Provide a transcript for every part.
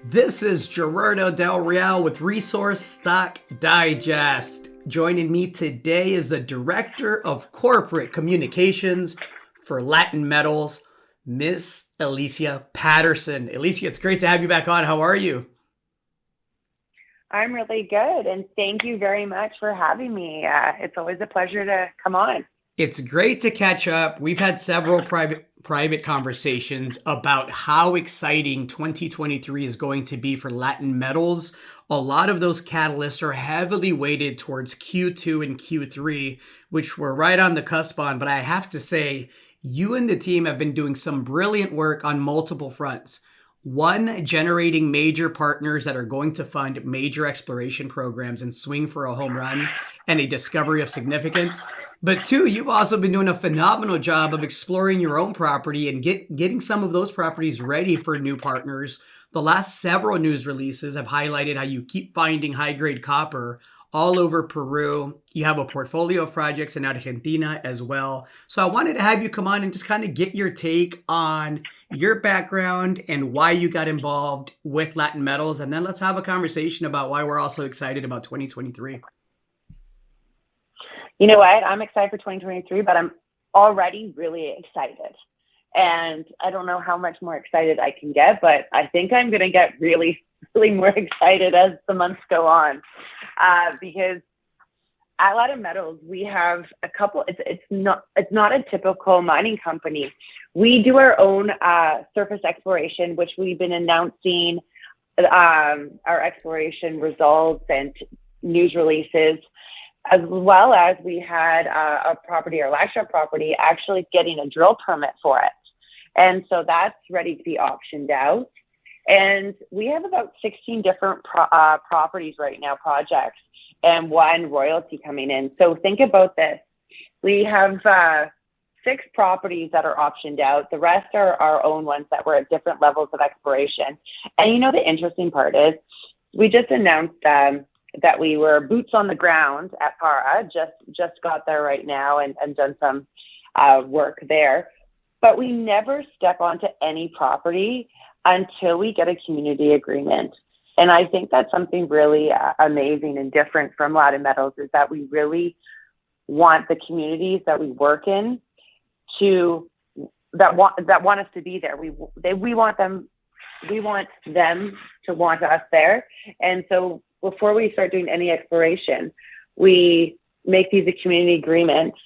This is Gerardo Del Real with Resource Stock Digest. Joining me today is the Director of Corporate Communications for Latin Metals, Miss Elyssia Patterson. Elyssia, it's great to have you back on. How are you? I'm really good, and thank you very much for having me. It's always a pleasure to come on. It's great to catch up. We've had several private conversations about how exciting 2023 is going to be for Latin metals. A lot of those catalysts are heavily weighted towards Q2 and Q3, which we're right on the cusp on. But I have to say, you and the team have been doing some brilliant work on multiple fronts. One, generating major partners that are going to fund major exploration programs and swing for a home run and a discovery of significance. But two, you've also been doing a phenomenal job of exploring your own property and getting some of those properties ready for new partners. The last several news releases have highlighted how you keep finding high-grade copper all over Peru. You have a portfolio of projects in Argentina as well. So I wanted to have you come on and just kind of get your take on your background and why you got involved with Latin Metals. And then let's have a conversation about why we're also excited about 2023. You know what? I'm excited for 2023, but I'm already really excited. And I don't know how much more excited I can get, but I think I'm going to get really more excited as the months go on. Because at Latin Metals, we have a couple, it's not a typical mining company. We do our own surface exploration, which we've been announcing our exploration results and news releases, as well as we had a property, our Elyssia property, actually getting a drill permit for it. And so that's ready to be auctioned out. And we have about 16 different properties right now, projects, and one royalty coming in. So think about this. We have 6 properties that are optioned out. The rest are our own ones that were at different levels of exploration. And you know, the interesting part is we just announced that we were boots on the ground at Para, just got there right now and done some work there. But we never step onto any property until we get a community agreement. And I think that's something really amazing and different from Latin Metals, is that we really want the communities that we work in that want us to be there. We want them to want us there. And so before we start doing any exploration, we make these community agreements,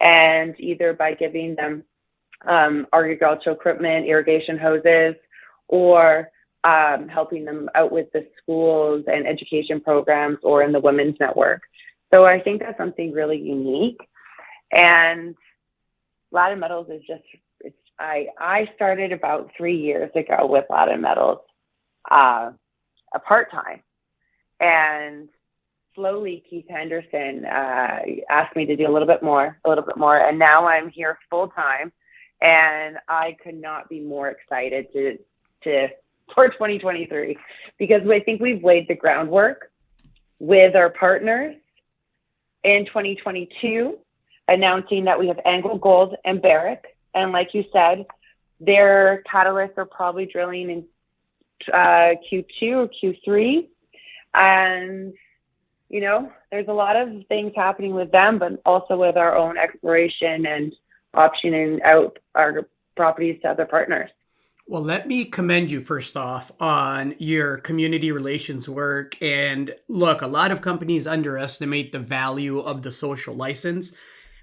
and either by giving them agricultural equipment, irrigation hoses, or helping them out with the schools and education programs, or in the women's network. So I think that's something really unique. And Latin Metals is I started about 3 years ago with Latin Metals, a part-time. And slowly Keith Henderson asked me to do a little bit more. And now I'm here full-time. And I could not be more excited for 2023, because I think we've laid the groundwork with our partners in 2022, announcing that we have AngloGold and Barrick. And like you said, their catalysts are probably drilling in Q2 or Q3. And, you know, there's a lot of things happening with them, but also with our own exploration and optioning out our properties to other partners. Well, let me commend you first off on your community relations work. And look, a lot of companies underestimate the value of the social license.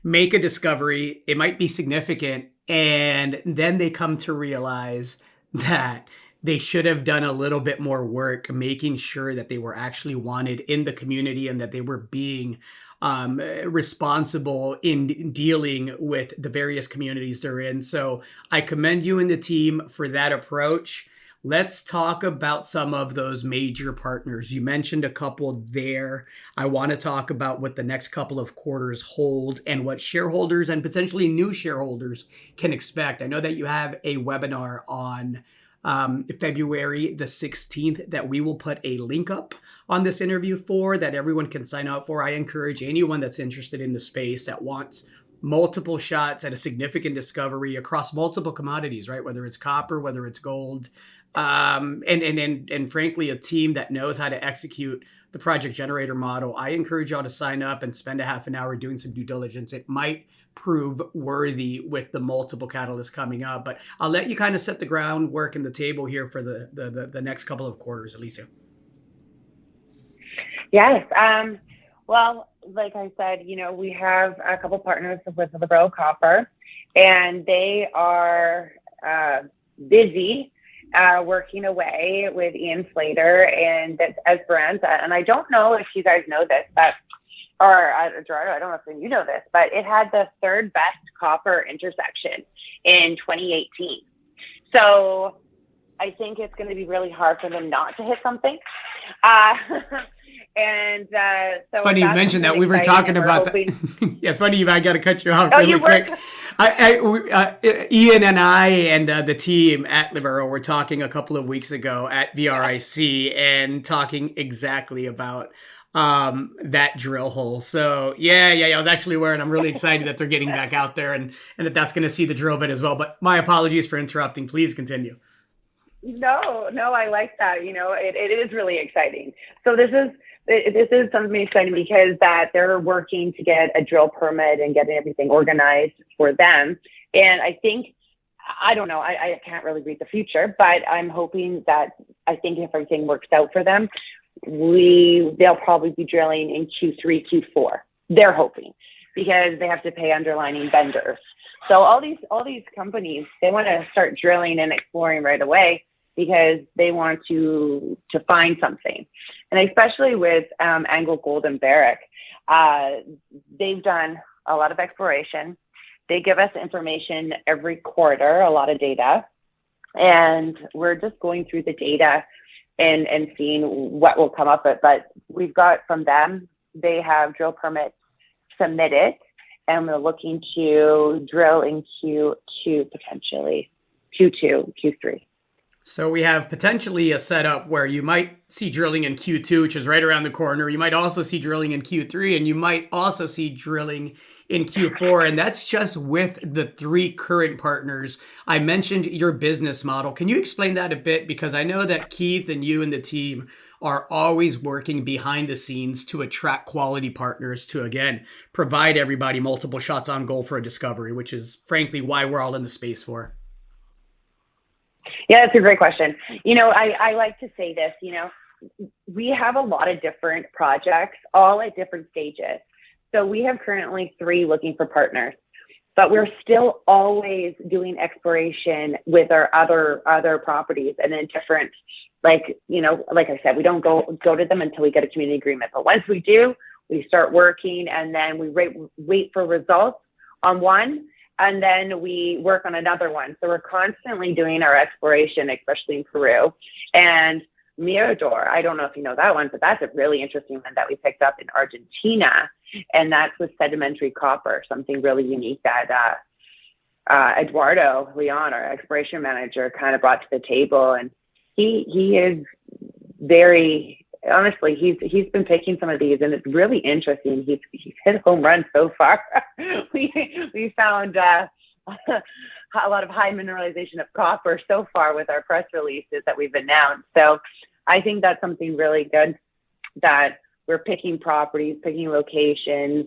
Make a discovery, it might be significant, and then they come to realize that they should have done a little bit more work making sure that they were actually wanted in the community and that they were being responsible in dealing with the various communities they're in. So I commend you and the team for that approach. Let's talk about some of those major partners. You mentioned a couple there. I want to talk about what the next couple of quarters hold and what shareholders and potentially new shareholders can expect. I know that you have a webinar on February the 16th that we will put a link up on this interview for, that everyone can sign up for. I encourage anyone that's interested in the space that wants multiple shots at a significant discovery across multiple commodities, right? Whether it's copper, whether it's gold, and frankly, a team that knows how to execute the project generator model, I encourage y'all to sign up and spend a half an hour doing some due diligence. It might prove worthy with the multiple catalysts coming up, but I'll let you kind of set the groundwork and the table here for the next couple of quarters, Elyssia. Yes. Well, like I said, we have a couple partners with Liberal Copper, and they are busy working away with Ian Slater and Esperanza. And I don't know if you guys know this, but Gerardo, I don't know if you know this, but it had the third best copper intersection in 2018. So I think it's going to be really hard for them not to hit something. And so it's funny you mentioned that. We were talking about that. Yeah, it's funny. I got to cut you off really quick. Ian and I and the team at Libero were talking a couple of weeks ago at VRIC and talking exactly about that drill hole. So yeah, I was actually aware, and I'm really excited that they're getting back out there and that's going to see the drill bit as well. But my apologies for interrupting. Please continue. No, I like that. It is really exciting. So this is something exciting because that they're working to get a drill permit and getting everything organized for them. And I think, I don't know, I can't really read the future, but I'm hoping that I think if everything works out for them, they'll probably be drilling in Q3, Q4. They're hoping, because they have to pay underlining vendors. So all these companies, they want to start drilling and exploring right away because they want to find something. And especially with AngloGold and Barrick, they've done a lot of exploration. They give us information every quarter, a lot of data, and we're just going through the data and seeing what will come up with. But we've got from them, they have drill permits submitted, and we're looking to drill in Q2, potentially Q2, Q3. So we have potentially a setup where you might see drilling in Q2, which is right around the corner. You might also see drilling in Q3, and you might also see drilling in Q4. And that's just with the 3 current partners. I mentioned your business model. Can you explain that a bit? Because I know that Keith and you and the team are always working behind the scenes to attract quality partners to, again, provide everybody multiple shots on goal for a discovery, which is frankly why we're all in the space for. Yeah, that's a great question. I like to say this, we have a lot of different projects, all at different stages. So we have currently 3 looking for partners, but we're still always doing exploration with our other properties and then different, like I said, we don't go to them until we get a community agreement. But once we do, we start working, and then we wait for results on one, and then we work on another one. So we're constantly doing our exploration, especially in Peru. And Mirador, I don't know if you know that one, but that's a really interesting one that we picked up in Argentina. And that's with sedimentary copper, something really unique that Eduardo Leon, our exploration manager, kind of brought to the table. And he is very, honestly, he's been picking some of these, and it's really interesting. He's hit home runs so far. we found a lot of high mineralization of copper so far with our press releases that we've announced. So I think that's something really good, that we're picking properties, picking locations,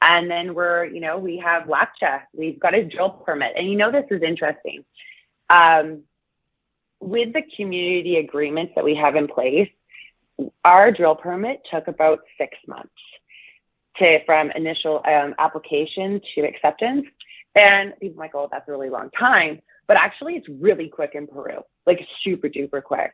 and then we have Lapcha. We've got a drill permit, and this is interesting. With the community agreements that we have in place, our drill permit took about 6 months from initial application to acceptance. And people are like, oh, that's a really long time. But actually, it's really quick in Peru, like super duper quick.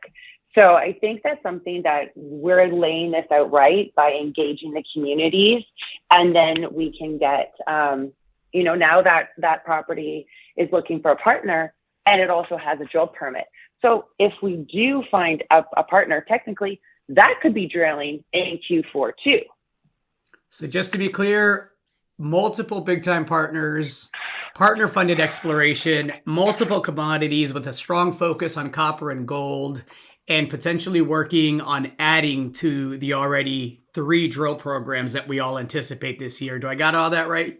So I think that's something that we're laying this out right by engaging the communities. And then we can get, now that property is looking for a partner, and it also has a drill permit. So if we do find a partner, technically, that could be drilling in Q4 too. So just to be clear, multiple big-time partners, partner-funded exploration, multiple commodities with a strong focus on copper and gold, and potentially working on adding to the already 3 drill programs that we all anticipate this year. Do I got all that right?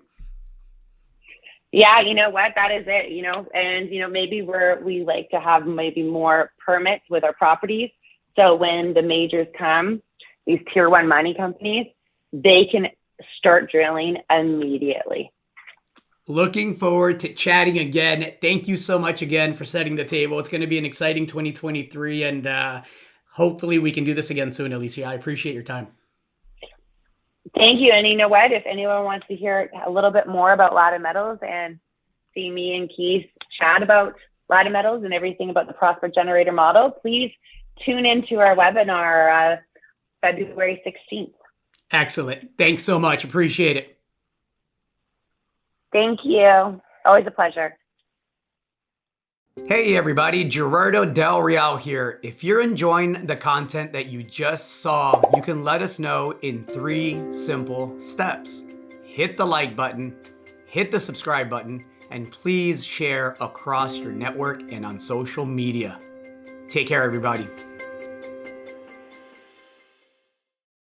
Yeah, you know what? That is it, and maybe we like to have maybe more permits with our properties. So when the majors come, these tier one mining companies, they can start drilling immediately. Looking forward to chatting again. Thank you so much again for setting the table. It's going to be an exciting 2023, and hopefully we can do this again soon, Elyssia. I appreciate your time. Thank you. And you know what? If anyone wants to hear a little bit more about Latta Metals and see me and Keith chat about Latta Metals and everything about the Prosper Generator model, please tune into our webinar February 16th. Excellent. Thanks so much. Appreciate it. Thank you. Always a pleasure. Hey everybody, Gerardo Del Real here. If you're enjoying the content that you just saw, you can let us know in 3 simple steps. Hit the like button, hit the subscribe button, and please share across your network and on social media. Take care, everybody.